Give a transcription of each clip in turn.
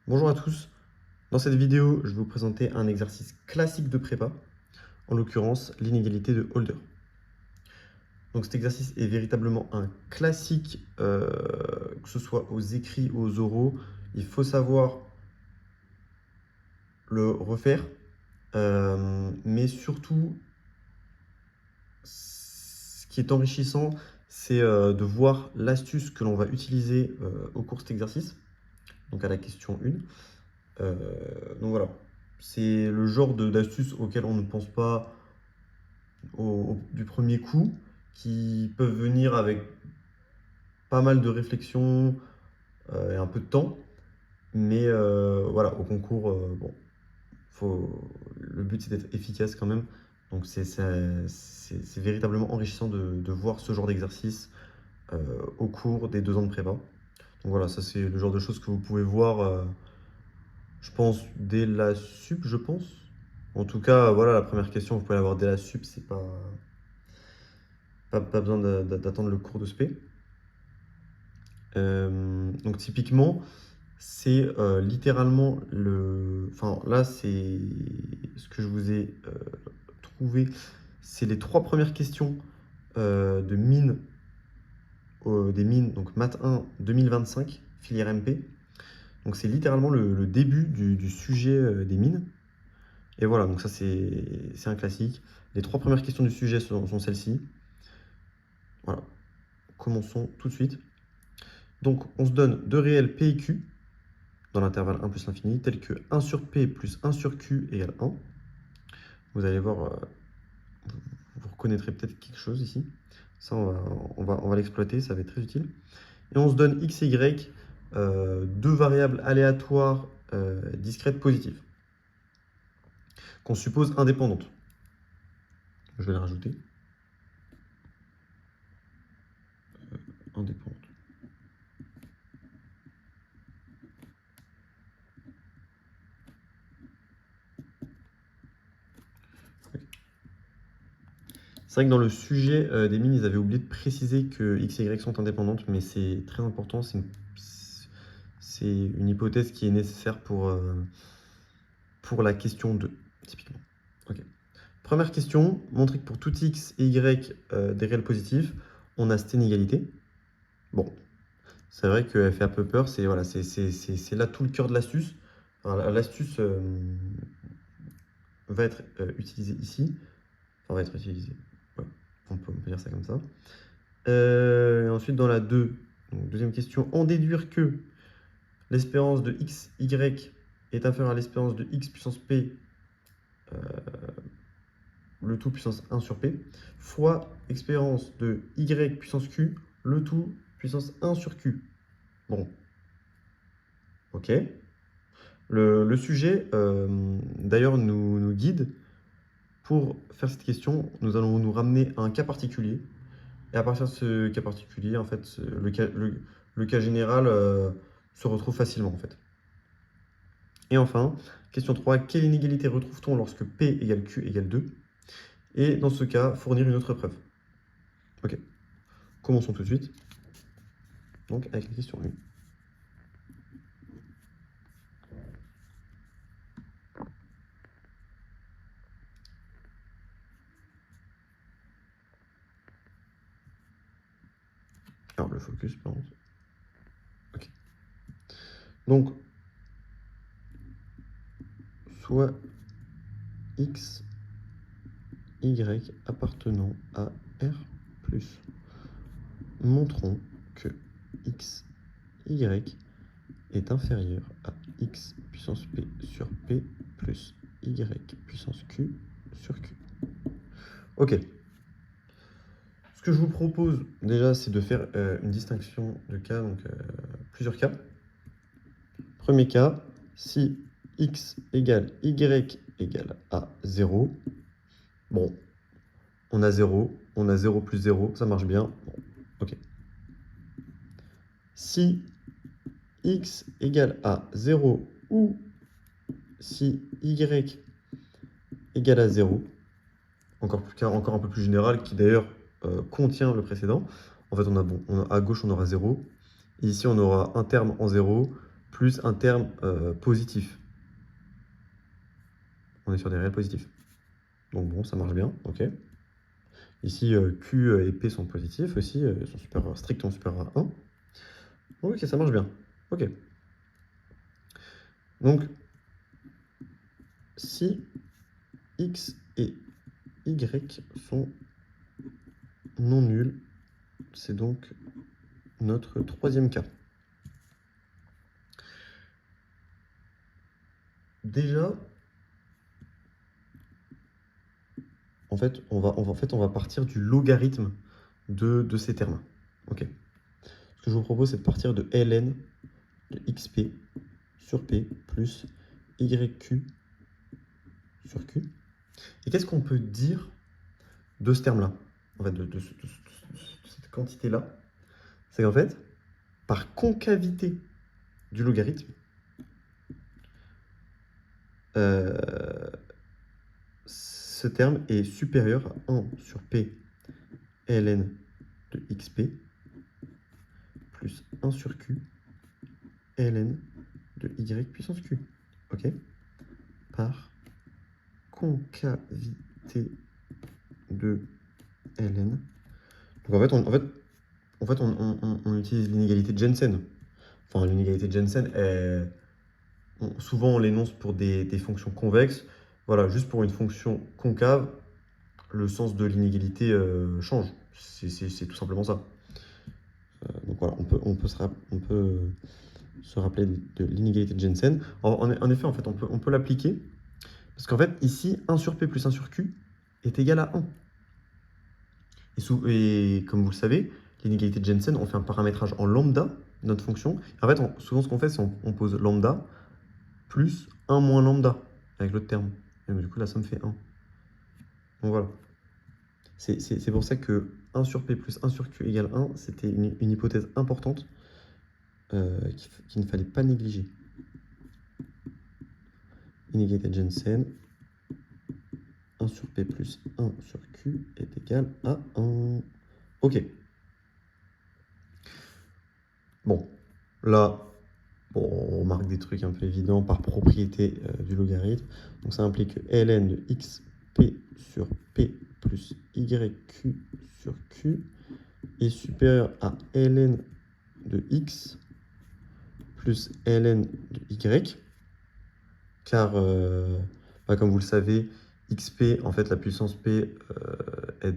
Bonjour à tous, dans cette vidéo je vais vous présenter un exercice classique de prépa, en l'occurrence l'inégalité de Holder. Donc cet exercice est véritablement un classique, que ce soit aux écrits ou aux oraux, il faut savoir le refaire, mais surtout ce qui est enrichissant c'est de voir l'astuce que l'on va utiliser au cours de cet exercice, donc à la question 1. Donc voilà, c'est le genre d'astuces auxquelles on ne pense pas du premier coup, qui peuvent venir avec pas mal de réflexion et un peu de temps. Mais voilà, au concours, bon, le but c'est d'être efficace quand même. Donc c'est véritablement enrichissant de voir ce genre d'exercice au cours des 2 ans de prépa. Donc voilà, ça c'est le genre de choses que vous pouvez voir, je pense, dès la sup, je pense. En tout cas, voilà, la première question, vous pouvez l'avoir dès la sup, c'est pas besoin d'attendre le cours de spé. Donc typiquement, c'est littéralement le... Enfin là, c'est ce que je vous ai trouvé. C'est les 3 premières questions de mine, des mines, donc Math 1 2025, filière MP. Donc c'est littéralement le début du sujet des mines. Et voilà, donc ça c'est un classique. Les 3 premières questions du sujet sont celles-ci. Voilà, commençons tout de suite. Donc on se donne 2 réels P et Q dans l'intervalle 1 plus l'infini, tel que 1 sur P plus 1 sur Q égale 1. Vous allez voir, vous reconnaîtrez peut-être quelque chose ici. Ça, on va l'exploiter, ça va être très utile. Et on se donne x et y, 2 variables aléatoires discrètes positives, qu'on suppose indépendantes. Je vais les rajouter. Indépendantes. C'est vrai que dans le sujet des mines, ils avaient oublié de préciser que x et y sont indépendantes, mais c'est très important, c'est une hypothèse qui est nécessaire pour la question 2, typiquement. Ok. Première question, montrer que pour tout x et y des réels positifs, on a cette inégalité. Bon, c'est vrai qu'elle fait un peu peur, c'est voilà, là tout le cœur de l'astuce. L'astuce va être utilisée ici. Enfin, va être utilisée. Ouais, on peut dire ça comme ça. Ensuite, dans la 2, donc, deuxième question, en déduire que l'espérance de x, y est inférieure à l'espérance de x puissance p, le tout puissance 1 sur p, fois expérience de y puissance q, le tout puissance 1 sur q. Bon, ok. Le sujet, d'ailleurs, nous guide. Pour faire cette question, nous allons nous ramener à un cas particulier. Et à partir de ce cas particulier, en fait, le cas général se retrouve facilement, en fait. Et enfin, question 3, quelle inégalité retrouve-t-on lorsque P égale Q égale 2? Et dans ce cas, fournir une autre preuve. Ok, commençons tout de suite. Donc, avec la question 1. Alors, le focus, par contre. Ok. Donc, soit x, y appartenant à R+. Montrons que x, y est inférieur à x puissance p sur p plus y puissance q sur q. Ok. Ce que je vous propose déjà, c'est de faire une distinction de cas, donc plusieurs cas. Premier cas, si x égale y égale à 0, bon, on a 0 plus 0, ça marche bien. Bon, ok. Si x égale à 0 ou si y égale à 0, encore un peu plus général, qui d'ailleurs contient le précédent. En fait, à gauche, on aura 0. Et ici, on aura un terme en 0 plus un terme positif. On est sur des réels positifs. Donc bon, ça marche bien, ok. Ici, Q et P sont positifs aussi, sont strictement supérieurs à 1. Ok, ça marche bien. Ok. Donc, si X et Y sont non nuls, c'est donc notre troisième cas. Déjà, en fait, on va partir du logarithme de ces termes. Ok. Ce que je vous propose, c'est de partir de ln de xp sur p plus yq sur q. Et qu'est-ce qu'on peut dire de ce terme-là, en fait, de cette quantité-là? C'est qu'en fait, par concavité du logarithme, ce terme est supérieur à 1 sur p ln de xp plus 1 sur q ln de y puissance q. Ok? Par concavité de ln. Donc en fait, on utilise l'inégalité de Jensen. Enfin, l'inégalité de Jensen, souvent on l'énonce pour des fonctions convexes. Voilà, juste pour une fonction concave, le sens de l'inégalité change. C'est tout simplement ça. Donc voilà, on peut se rappeler de l'inégalité de Jensen. En effet, en fait, on peut l'appliquer. Parce qu'en fait, ici, 1 sur P plus 1 sur Q est égal à 1. Et comme vous le savez, l'inégalité de Jensen, on fait un paramétrage en lambda de notre fonction. En fait, souvent, ce qu'on fait, c'est on pose lambda plus 1 moins lambda avec l'autre terme. Et du coup, la somme fait 1. Donc voilà. C'est pour ça que 1 sur P plus 1 sur Q égale 1, c'était une hypothèse importante qu'il ne fallait pas négliger. Inégalité de Jensen, 1 sur P plus 1 sur Q est égal à 1. Ok. Bon, là, on remarque des trucs un peu évidents par propriété du logarithme. Donc ça implique que ln de xp sur p plus yq sur q est supérieur à ln de x plus ln de y, car comme vous le savez, xp, en fait la puissance p, elle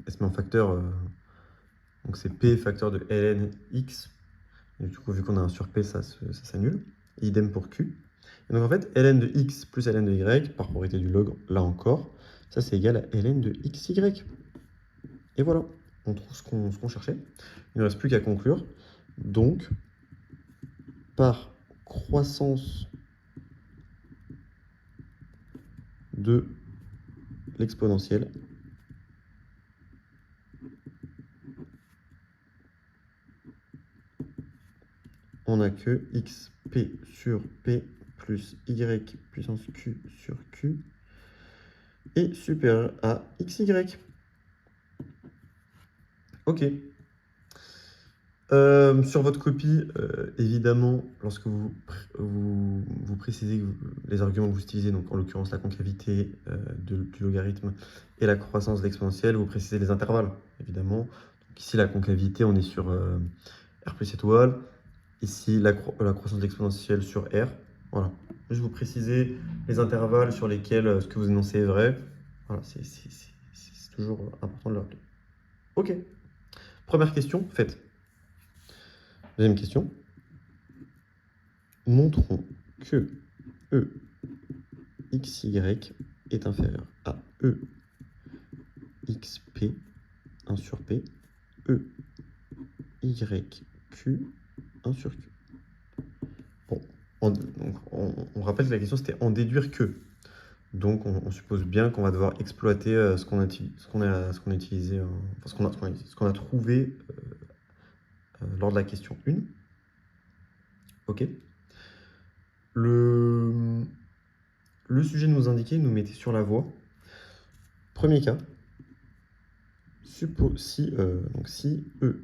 se met en facteur, donc c'est p facteur de ln x, et du coup vu qu'on a un sur p, ça s'annule, idem pour q. Et donc en fait, ln de x plus ln de y, par propriété du log, là encore, ça c'est égal à ln de xy. Et voilà, on trouve ce qu'on cherchait. Il ne reste plus qu'à conclure. Donc, par croissance de l'exponentielle, on n'a que xp sur p plus y puissance q sur q est supérieur à xy. Ok. Sur votre copie, évidemment, lorsque vous précisez les arguments que vous utilisez, donc en l'occurrence la concavité du logarithme et la croissance de l'exponentielle, vous précisez les intervalles, évidemment. Donc ici, la concavité, on est sur R plus étoile. Ici, la croissance de l'exponentielle sur R. Voilà. Juste vous précisez les intervalles sur lesquels ce que vous énoncez est vrai. Voilà, c'est toujours important de le rappeler. Ok. Première question, faite. Deuxième question. Montrons que EXY est inférieur à EXP 1 sur P, EYQ 1 sur Q. Bon, on rappelle que la question c'était en déduire que. Donc on suppose bien qu'on va devoir exploiter ce qu'on a utilisé, enfin, ce qu'on a trouvé lors de la question 1. Ok. Le sujet nous indiquait, nous mettait sur la voie. Premier cas, si E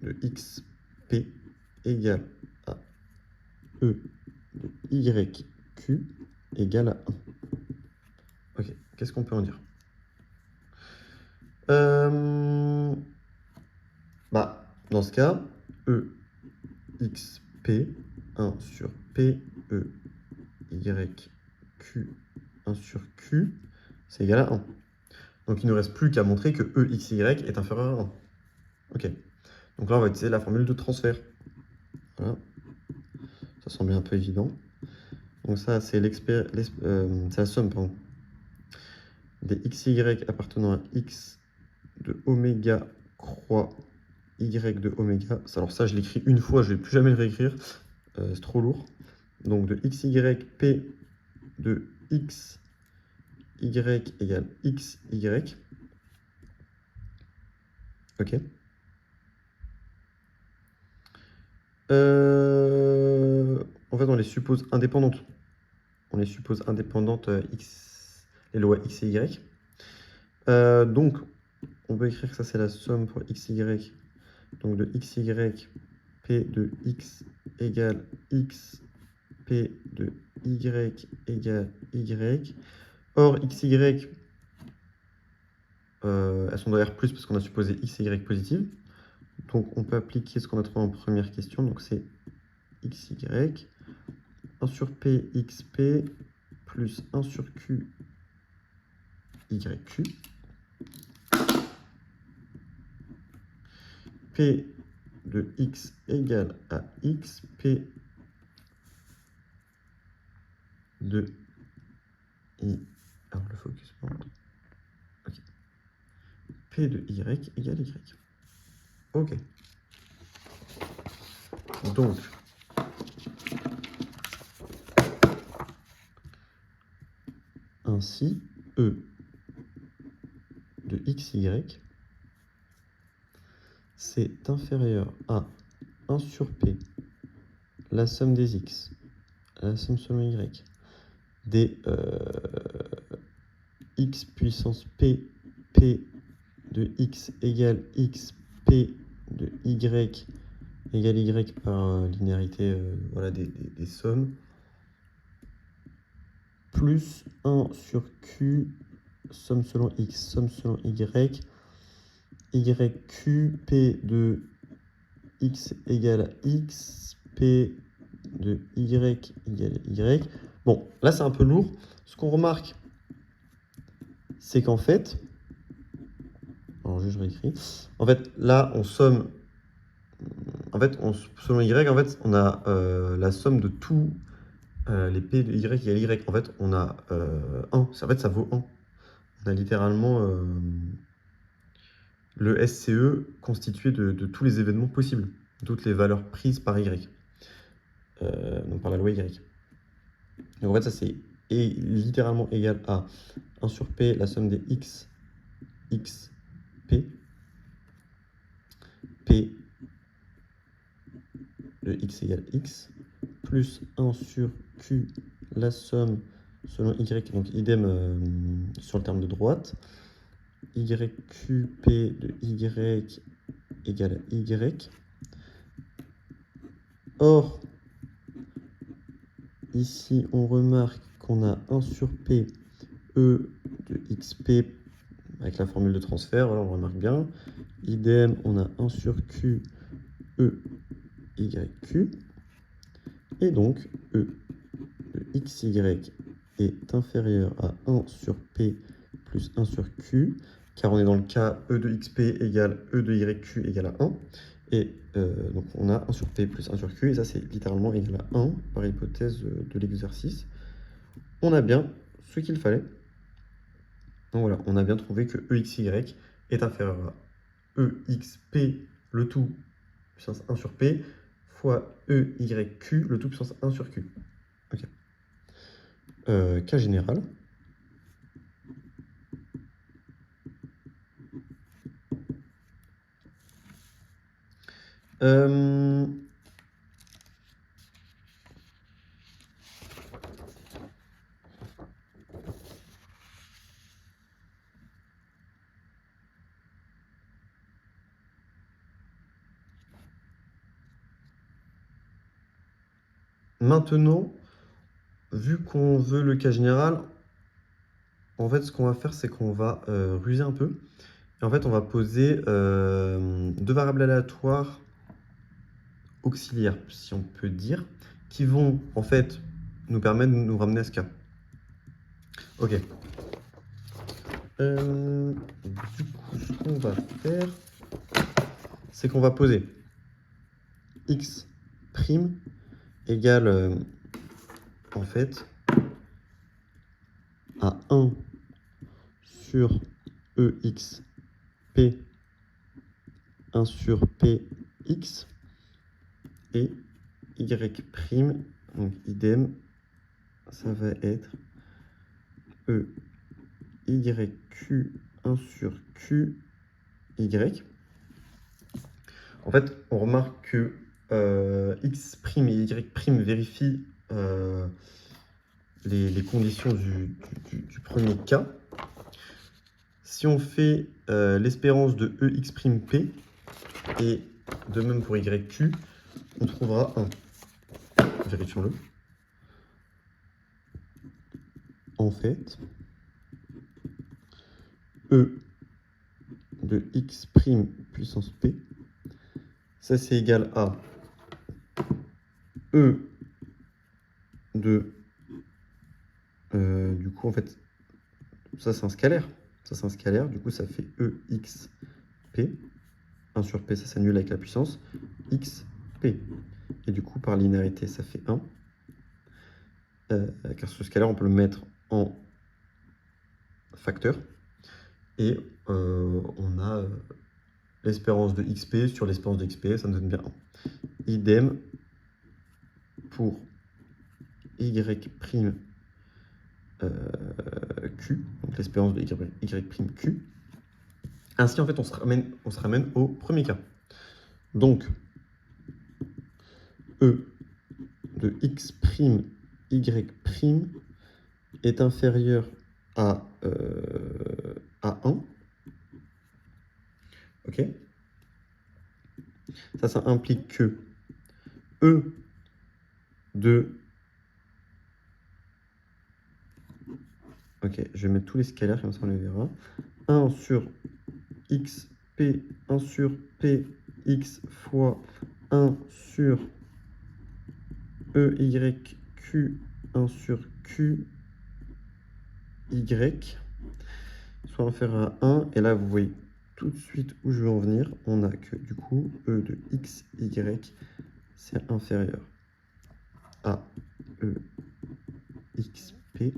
de xp égale à E de YQ égale à 1. Ok, qu'est-ce qu'on peut en dire? Dans ce cas, EXP 1 sur P, EYQ 1 sur Q, c'est égal à 1. Donc il ne nous reste plus qu'à montrer que EXY est inférieur à 1. Ok. Donc là, on va utiliser la formule de transfert. Voilà. Ça semble un peu évident. Donc ça, c'est la somme des XY appartenant à X de oméga croix Y de oméga. Alors ça, je l'écris une fois, je ne vais plus jamais le réécrire. C'est trop lourd. Donc de XY P de XY égale XY. Ok. En fait, on les suppose indépendantes. On les suppose indépendantes les lois X et Y. Donc, on peut écrire que ça, c'est la somme pour XY. Donc de XY, P de X égale X, P de Y égale Y. Or, XY, elles sont dans R+, parce qu'on a supposé X et Y positives. Donc, on peut appliquer ce qu'on a trouvé en première question. Donc, c'est XY, 1 sur P, XP, plus 1 sur Q, YQ. P de X égale à X, P de I. Alors, le focus point. Ok. P de Y égale Y. Ok. Donc, ainsi, E de XY, c'est inférieur à 1 sur P, la somme des X, la somme selon Y, des X puissance P, P de X égale X, P de Y égale Y par linéarité voilà, des sommes, plus 1 sur Q, somme selon X, somme selon Y, YQ, P de X égale à X, P de Y égale Y. Bon, là c'est un peu lourd. Ce qu'on remarque, c'est qu'en fait, alors je réécris. En fait, là on somme. En fait, selon Y, en fait, on a la somme de tous les P de Y égale Y. En fait, on a 1. En fait, ça vaut 1. On a littéralement le SCE constitué de tous les événements possibles, toutes les valeurs prises par Y, donc par la loi Y. Donc en fait, ça c'est littéralement égal à 1 sur P, la somme des X, X, P, P de X égale X, plus 1 sur Q, la somme selon Y, donc idem sur le terme de droite, YQP de Y égale à Y. Or, ici, on remarque qu'on a 1 sur P, E de XP avec la formule de transfert, voilà, on remarque bien. Idem, on a 1 sur Q, E, YQ. Et donc, E de XY est inférieur à 1 sur P plus 1 sur Q, car on est dans le cas E de XP égale E de YQ égale à 1. Et donc on a 1 sur P plus 1 sur Q, et ça c'est littéralement égal à 1 par hypothèse de l'exercice. On a bien ce qu'il fallait. Donc voilà, on a bien trouvé que EXY est inférieur à EXP, le tout puissance 1 sur P, fois EYQ, le tout puissance 1 sur Q. Ok. Cas général. Euh, Maintenant, vu qu'on veut le cas général, en fait, ce qu'on va faire, c'est qu'on va ruser un peu. Et en fait, on va poser deux variables aléatoires auxiliaires, si on peut dire, qui vont en fait nous permettre de nous ramener à ce cas. Ok. Du coup, ce qu'on va faire, c'est qu'on va poser x' égale en fait à 1 sur EXP 1 sur PX et Y', donc idem, ça va être EYQ 1 sur QY. En fait, on remarque que X' et Y' vérifient les conditions du premier cas. Si on fait l'espérance de EX'P, et de même pour YQ, on trouvera 1. Vérifions-le. En fait, E de X' puissance P, ça c'est égal à E de... du coup, en fait, ça c'est un scalaire. Ça c'est un scalaire, du coup ça fait EXP. 1 sur P, ça s'annule avec la puissance. XP. Et du coup, par linéarité, ça fait 1. Car ce scalaire, on peut le mettre en facteur. Et on a l'espérance de XP sur l'espérance de XP, ça nous donne bien 1. Idem pour Y', Q, donc l'espérance de Y', Ainsi, en fait, on se ramène au premier cas. Donc, E de X', Y' est inférieur à 1. Ok. Ça implique que E de... Ok, je vais mettre tous les scalaires, comme ça on les verra. 1 sur XP, 1 sur PX fois 1 sur EYQ, 1 sur QY, soit inférieur à 1. Et là, vous voyez tout de suite où je veux en venir. On a que du coup, E de XY, c'est inférieur à EXP.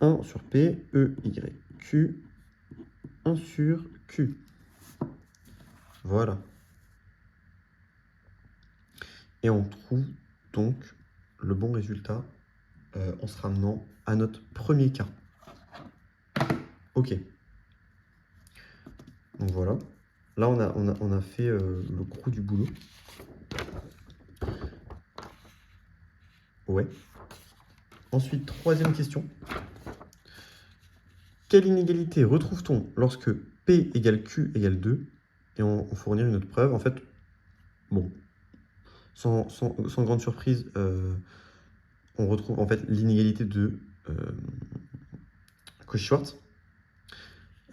1 sur P, EYQ, 1 sur Q. Voilà. Et on trouve donc le bon résultat en se ramenant à notre premier cas. Ok. Donc voilà. Là, on a fait le gros du boulot. Ouais. Ensuite, troisième question. Quelle inégalité retrouve-t-on lorsque P égale Q égale 2 et on fournit une autre preuve? En fait, bon, sans grande surprise, on retrouve en fait l'inégalité de Cauchy-Schwarz.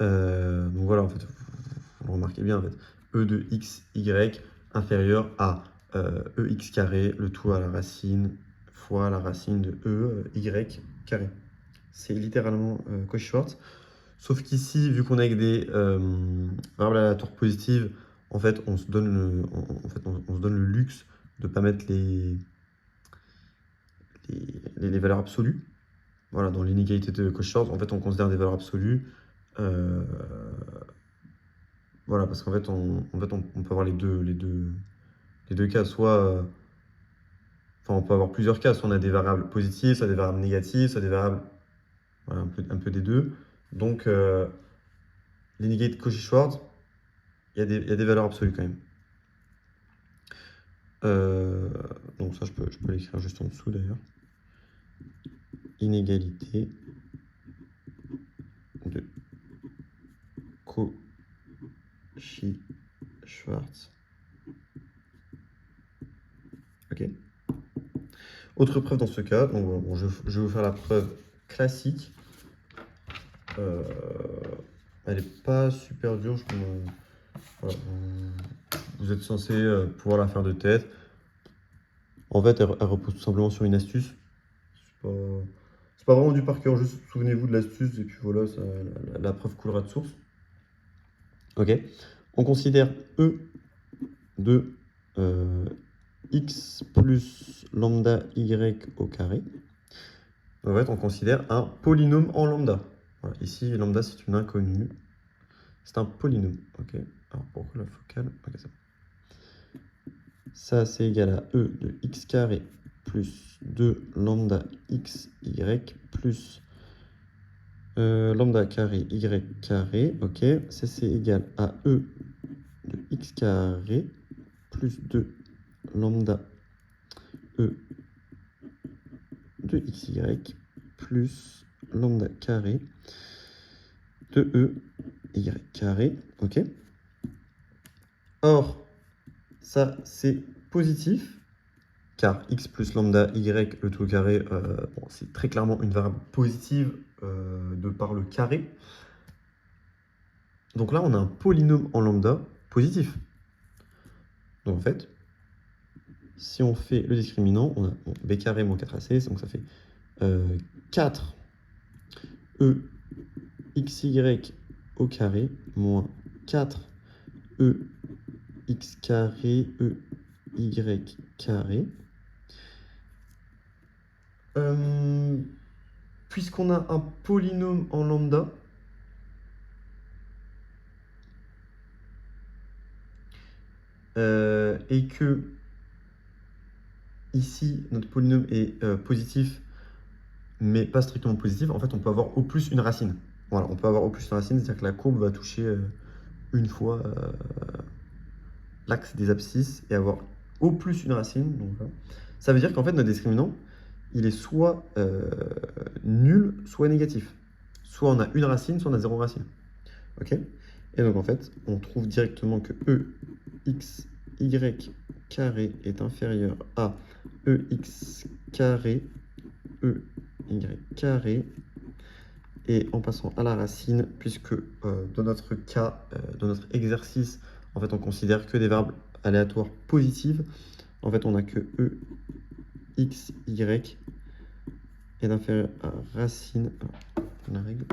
Donc voilà, en fait, vous remarquez bien, en fait, E de x, y inférieur à EX carré, le tout à la racine, fois la racine de y carré. C'est littéralement Cauchy-Schwarz. Sauf qu'ici, vu qu'on a avec des variables aléatoires positives, en fait, on se donne le luxe de ne pas mettre les valeurs absolues. Voilà, dans l'inégalité de Cauchy-Schwarz, en fait, on considère des valeurs absolues. Voilà, parce qu'en fait, on peut avoir les deux cas. Soit, enfin, on peut avoir plusieurs cas. Soit on a des variables positives, soit des variables négatives, soit des variables, voilà, un peu des deux. Donc, l'inégalité de Cauchy-Schwarz, il y a des valeurs absolues quand même. Donc ça, je peux l'écrire juste en dessous d'ailleurs. Inégalité de Cauchy-Schwarz. Ok. Autre preuve dans ce cas, donc bon, je vais vous faire la preuve classique. Elle n'est pas super dure. Voilà, vous êtes censé pouvoir la faire de tête. En fait, elle repose tout simplement sur une astuce. C'est pas vraiment du par cœur, juste souvenez-vous de l'astuce et puis voilà, la preuve coulera de source. Ok. On considère E de x plus lambda y au carré. En fait, on considère un polynôme en lambda. Voilà, ici, lambda, c'est une inconnue. C'est un polynôme. Ok. Alors, pourquoi la focale? Ok, ça, c'est égal à E de x carré plus 2 lambda xy plus lambda carré y carré. Ok. Ça, c'est égal à E de x carré plus 2 lambda E de xy plus lambda carré de E y carré. Ok. Or, ça c'est positif, car x plus lambda y, le tout au carré, bon, c'est très clairement une variable positive de par le carré. Donc là, on a un polynôme en lambda positif. Donc en fait, si on fait le discriminant, on a bon, b carré moins 4ac, donc ça fait 4 e xy au carré moins 4 e x carré e y carré. Puisqu'on a un polynôme en lambda, et que ici notre polynôme est positif mais pas strictement positif, en fait on peut avoir au plus une racine. Voilà, on peut avoir au plus une racine, c'est-à-dire que la courbe va toucher une fois l'axe des abscisses et avoir au plus une racine. Donc, voilà. Ça veut dire qu'en fait notre discriminant, il est soit nul, soit négatif. Soit on a une racine, soit on a zéro racine. Ok. Et donc en fait, on trouve directement que EXY carré est inférieur à EX carré, EY carré, et en passant à la racine, puisque dans notre cas, dans notre exercice, en fait on considère que des variables aléatoires positives, en fait on a que EXY est inférieur à racine, la règle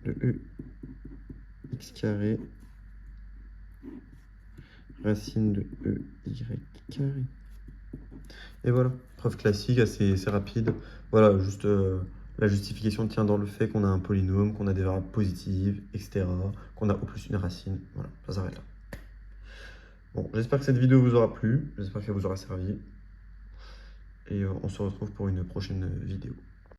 de EX carré racine de EY carré. Et voilà, preuve classique, assez rapide. Voilà, juste la justification tient dans le fait qu'on a un polynôme, qu'on a des variables positives, etc. Qu'on a au plus une racine. Voilà, ça s'arrête là. Bon, j'espère que cette vidéo vous aura plu, j'espère qu'elle vous aura servi. Et on se retrouve pour une prochaine vidéo.